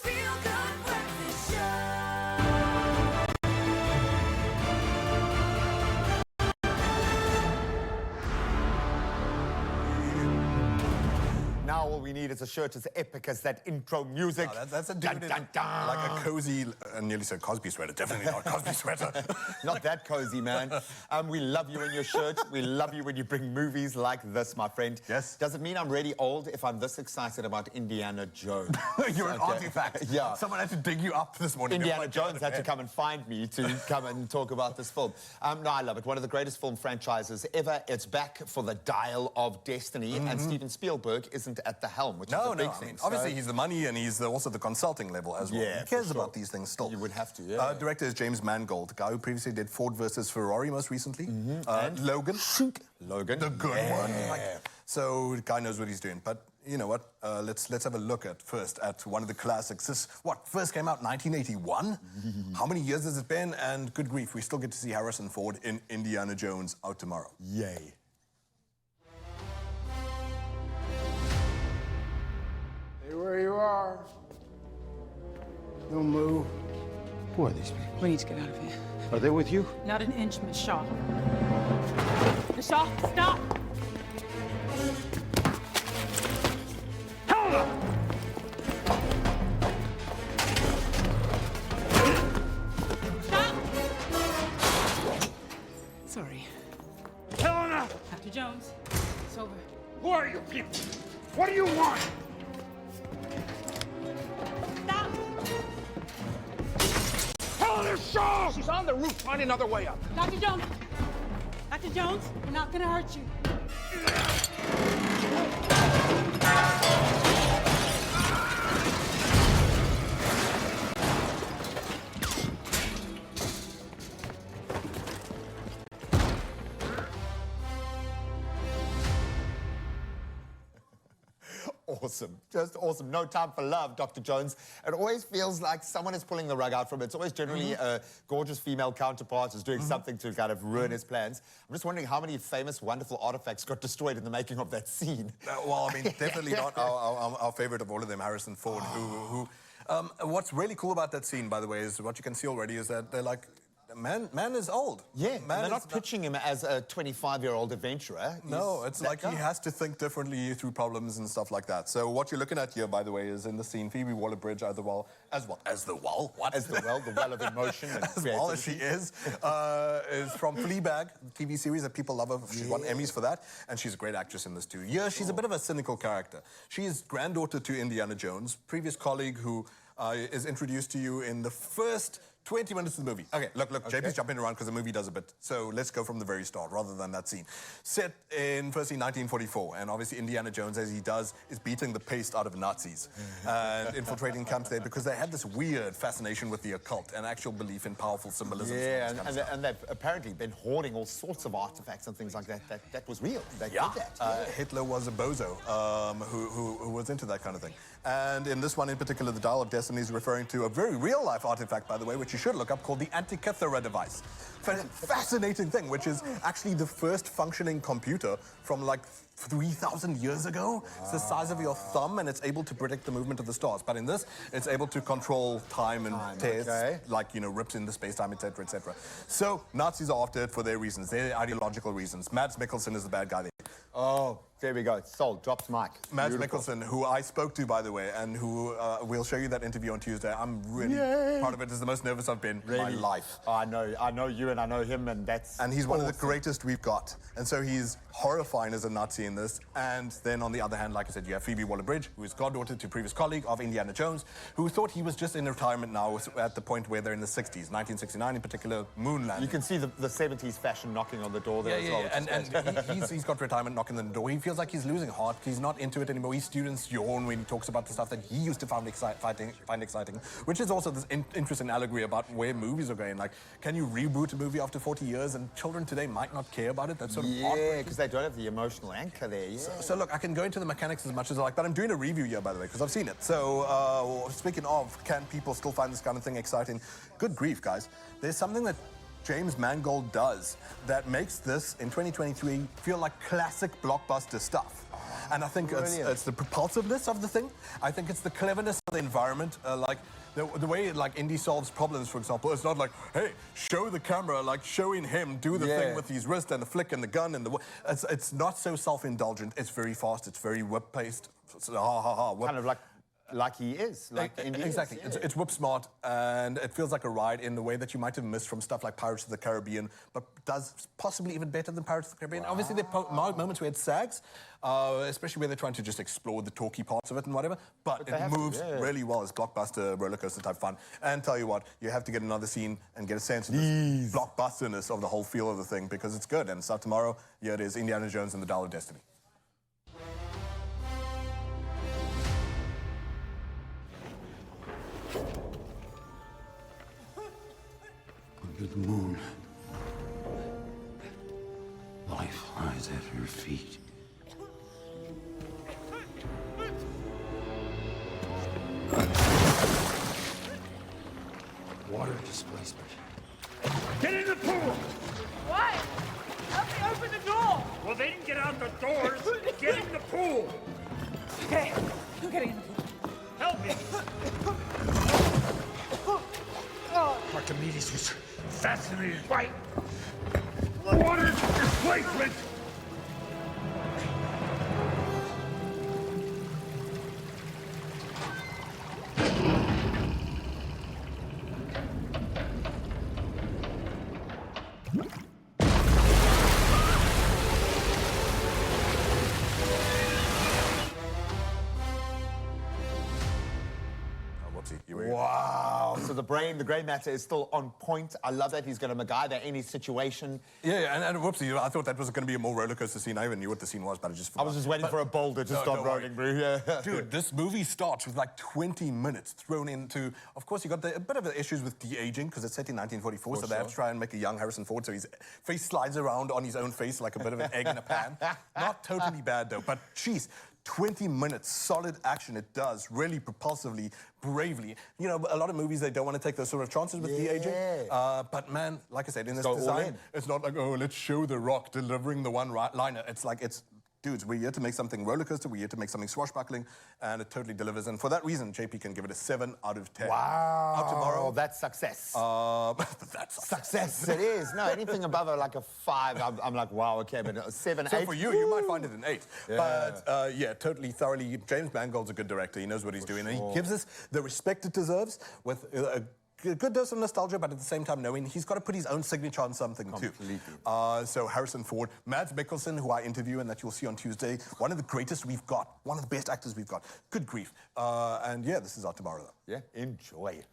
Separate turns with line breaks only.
feel-good breakfast show.
Now all we need is a shirt as epic as that intro music.
Oh, that's a dude in like a cozy, nearly said Cosby sweater. Definitely not Cosby sweater.
Not that cozy, man. We love you in your shirt. We love you when you bring movies like this, my friend.
Yes.
Does it mean I'm really old if I'm this excited about Indiana Jones?
You're an artifact.
Yeah.
Someone had to dig you up this morning.
Indiana Jones had to come and find me to come and talk about this film. No, I love it. One of the greatest film franchises ever. It's back for the Dial of Destiny, and Steven Spielberg isn't at the helm, which is a big thing.
Obviously, he's the money and he's also the consulting level as well.
Yeah,
he cares
for sure.
about these things still.
You would have to, yeah.
Director is James Mangold, the guy who previously did Ford versus Ferrari most recently.
And
Logan.
Logan.
The good one. So the guy knows what he's doing. But you know what? Let's have a look first at one of the classics. This, first came out in 1981? How many years has it been? And good grief, we still get to see Harrison Ford in Indiana Jones out tomorrow.
Yay.
Stay where you are. Don't move. Who are these people?
We need to get out of here.
Are they with you?
Not an inch, Miss Shaw. Miss Shaw, stop!
Helena!
Stop! Sorry.
Helena!
Dr. Jones, it's over.
Who are you people? What do you want?
Stop!
Helena Shaw! She's on the roof. Find another way up.
Dr. Jones! Dr. Jones, we're not gonna hurt you.
Awesome. Just awesome. No time for love, Dr. Jones. It always feels like someone is pulling the rug out from it. It's always generally a gorgeous female counterpart who's doing something to kind of ruin his plans. I'm just wondering how many famous, wonderful artifacts got destroyed in the making of that scene.
Well, I mean, definitely not our favorite of all of them, Harrison Ford, who what's really cool about that scene, by the way, is what you can see already is that they're like, man is old.
Yeah,
man
they're not pitching him as a 25-year-old adventurer.
No, it's like he has to think differently through problems and stuff like that. So what you're looking at here, by the way, is in the scene, Phoebe Waller-Bridge as the well of emotion. And as well as she is from Fleabag, the TV series that people love her. She's won Emmys for that, and she's a great actress in this too. Yeah, she's a bit of a cynical character. She is granddaughter to Indiana Jones, previous colleague who is introduced to you in the first 20 minutes of the movie. Okay, look, JP's jumping around because the movie does a bit. So let's go from the very start rather than that scene. Set in, firstly, 1944, and obviously Indiana Jones, as he does, is beating the paste out of Nazis and infiltrating camps there because they had this weird fascination with the occult and actual belief in powerful symbolism.
Yeah, and they've apparently been hoarding all sorts of artifacts and things like that. That was real. They did that.
Hitler was a bozo who was into that kind of thing. And in this one in particular, the Dial of Destiny is referring to a very real-life artifact, by the way, which you should look up, called the Antikythera device. Fascinating thing, which is actually the first functioning computer from like 3,000 years ago. It's the size of your thumb, and it's able to predict the movement of the stars. But in this, it's able to control time and tears, like, you know, rips in the space-time, etc., etc. So Nazis are after it for their reasons, their ideological reasons. Mads Mikkelsen is the bad guy there.
Oh, there we go. Sold. Drops mic.
Mads Mikkelsen, who I spoke to, by the way, and who we'll show you that interview on Tuesday. I'm really proud of it. It's the most nervous I've been in my life.
Oh, I know you and I know him, and that's
And he's one of the greatest we've got. And so he's horrifying as a Nazi in this. And then on the other hand, like I said, you have Phoebe Waller-Bridge, who is goddaughter to previous colleague of Indiana Jones, who thought he was just in retirement now at the point where they're in the 60s, 1969 in particular, moon landing.
You can see the 70s fashion knocking on the door there as well.
And he's got retirement knocking on the door. He feels like he's losing heart. He's not into it anymore. His students yawn when he talks about the stuff that he used to find exciting, which is also this interesting allegory about where movies are going. Like, can you reboot a movie after 40 years and children today might not care about it? That's sort of
heartbreaking. Because they don't have the emotional anchor there.
So look, I can go into the mechanics as much as I like, but I'm doing a review here, by the way, because I've seen it. So speaking of, can people still find this kind of thing exciting? Good grief, guys. There's something that James Mangold does that makes this, in 2023, feel like classic blockbuster stuff. And I think it's the propulsiveness of the thing. I think it's the cleverness of the environment. Like the way like Indy solves problems, for example, it's not like, hey, show the camera, like showing him do the thing with his wrist and the flick and the gun and the. It's not so self-indulgent. It's very fast. It's very whip-paced. It's whip.
Kind of like he is, like Indy
exactly.
is, yeah.
It's whip smart, and it feels like a ride in the way that you might have missed from stuff like Pirates of the Caribbean, but does possibly even better than Pirates of the Caribbean. Obviously, there are moments where it sags, especially where they're trying to just explore the talky parts of it and whatever, but it moves really well. It's blockbuster, roller coaster type fun. And tell you what, you have to get another scene and get a sense of the blockbusterness of the whole feel of the thing, because it's good. And it's out tomorrow. Here it is, Indiana Jones and the Dial of Destiny.
Under the moon, life lies at her feet. Water displacement.
Get in the pool!
Why? Help me open the door!
Well, they didn't get out the doors. Get in the pool!
Okay, I'm getting in the pool.
Help me! Archimedes was fascinated by water displacement!
Wow. So the gray matter is still on point. I love that. He's going to MacGyver any situation.
Yeah, and whoopsie, I thought that was going to be a more roller coaster scene. I even knew what the scene was, but I just forgot.
I was just waiting for a boulder to start rolling, bro. Yeah.
Dude, this movie starts with like 20 minutes thrown into... Of course, you got a bit of the issues with de-aging, because it's set in 1944, so they have to try and make a young Harrison Ford, so his face slides around on his own face like a bit of an egg in a pan. Not totally bad, though, but jeez, 20 minutes, solid action. It does, really propulsively, bravely. You know, a lot of movies, they don't want to take those sort of chances with de-aging. But man, like I said, in this design, it's not like, oh, let's show The Rock delivering the one-liner. It's like, dudes, we're here to make something roller coaster, we're here to make something swashbuckling, and it totally delivers. And for that reason, JP can give it a 7 out of 10.
Wow.
Out tomorrow.
That's success.
That's
success. It is. No, anything above like a 5, I'm like, wow, okay, but a 7, 8.
So for you, you might find it an 8. Yeah. But yeah, totally, thoroughly. James Mangold's a good director. He knows what he's doing. And he gives us the respect it deserves with a good dose of nostalgia, but at the same time knowing he's got to put his own signature on something too. So Harrison Ford, Mads Mikkelsen, who I interview and that you'll see on Tuesday, one of the greatest we've got, one of the best actors we've got. Good grief. And yeah, this is out tomorrow though.
Yeah, enjoy.